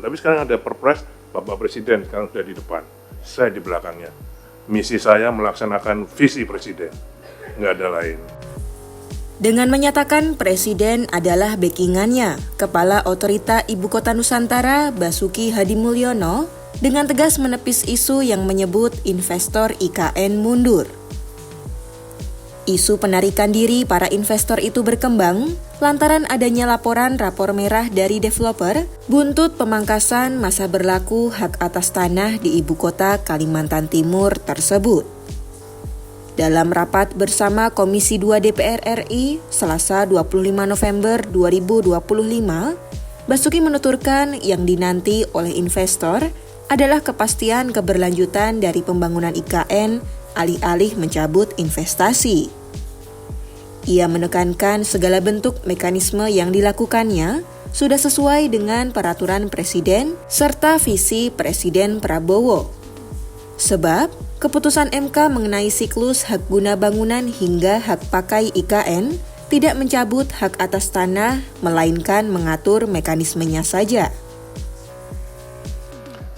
Tapi sekarang ada Perpres, Bapak Presiden sekarang sudah di depan, saya di belakangnya. Misi saya melaksanakan visi Presiden, nggak ada lain. Dengan menyatakan Presiden adalah backingannya, Kepala Otorita Ibu Kota Nusantara Basuki Hadimulyono dengan tegas menepis isu yang menyebut investor IKN mundur. Isu penarikan diri para investor itu berkembang lantaran adanya laporan rapor merah dari developer buntut pemangkasan masa berlaku hak atas tanah di Ibu Kota Kalimantan Timur tersebut. Dalam rapat bersama Komisi 2 DPR RI, Selasa 25 November 2025, Basuki menuturkan yang dinanti oleh investor adalah kepastian keberlanjutan dari pembangunan IKN alih-alih mencabut investasi. Ia menekankan segala bentuk mekanisme yang dilakukannya sudah sesuai dengan peraturan Presiden serta visi Presiden Prabowo. Sebab, keputusan MK mengenai siklus hak guna bangunan hingga hak pakai IKN tidak mencabut hak atas tanah, melainkan mengatur mekanismenya saja.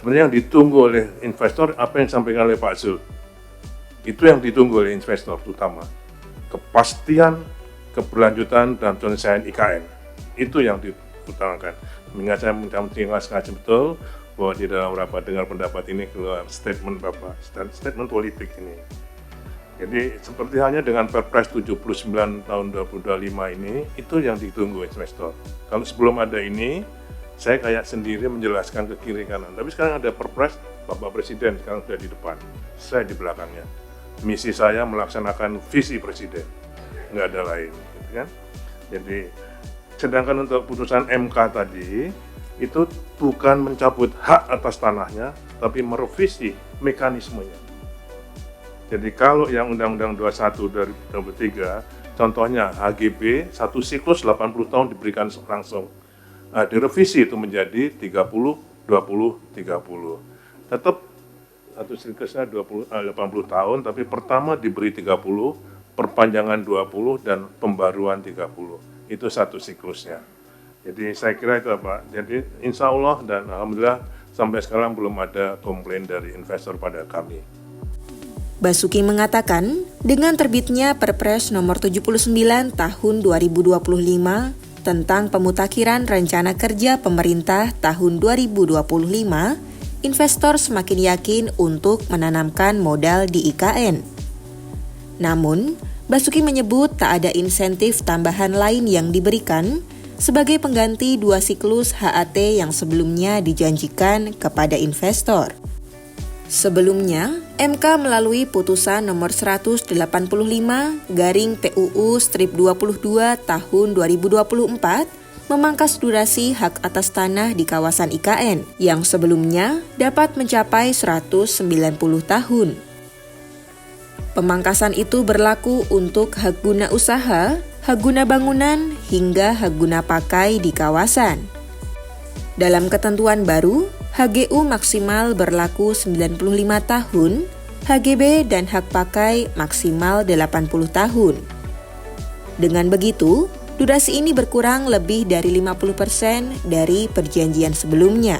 Sebenarnya yang ditunggu oleh investor, apa yang disampaikan oleh Pak Zul, itu yang ditunggu oleh investor terutama. Kepastian, keberlanjutan, dan penyelesaian IKN. Itu yang diutamakan. Mengingat saya mengingat betul bahwa di dalam rapat dengar pendapat ini keluar statement Bapak, statement politik ini. Jadi seperti halnya dengan Perpres 79 tahun 2025 ini, itu yang ditunggu investor. Kalau sebelum ada ini, saya kayak sendiri menjelaskan ke kiri kanan. Tapi sekarang ada Perpres, Bapak Presiden sekarang sudah di depan, saya di belakangnya. Misi saya melaksanakan visi Presiden, nggak ada lain, gitu kan? Jadi, sedangkan untuk putusan MK tadi, itu bukan mencabut hak atas tanahnya, tapi merevisi mekanismenya. Jadi kalau yang Undang-Undang 21 dari 2023, contohnya HGB, satu siklus 80 tahun diberikan langsung. Direvisi itu menjadi 30, 20, 30. Tetap satu siklusnya 80 tahun, tapi pertama diberi 30, perpanjangan 20, dan pembaruan 30. Itu satu siklusnya. Jadi saya kira itu Pak. Jadi insya Allah dan Alhamdulillah sampai sekarang belum ada komplain dari investor pada kami. Basuki mengatakan, dengan terbitnya Perpres nomor 79 tahun 2025 tentang pemutakhiran rencana kerja pemerintah tahun 2025, investor semakin yakin untuk menanamkan modal di IKN. Namun, Basuki menyebut tak ada insentif tambahan lain yang diberikan sebagai pengganti dua siklus HAT yang sebelumnya dijanjikan kepada investor. Sebelumnya, MK melalui putusan nomor 185/PUU-22 tahun 2024 memangkas durasi hak atas tanah di kawasan IKN yang sebelumnya dapat mencapai 190 tahun. Pemangkasan itu berlaku untuk hak guna usaha, hak guna bangunan, hingga hak guna pakai di kawasan. Dalam ketentuan baru, HGU maksimal berlaku 95 tahun, HGB dan hak pakai maksimal 80 tahun. Dengan begitu, durasi ini berkurang lebih dari 50% dari perjanjian sebelumnya.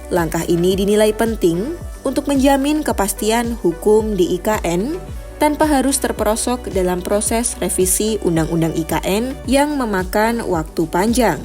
Langkah ini dinilai penting untuk menjamin kepastian hukum di IKN tanpa harus terperosok dalam proses revisi Undang-Undang IKN yang memakan waktu panjang.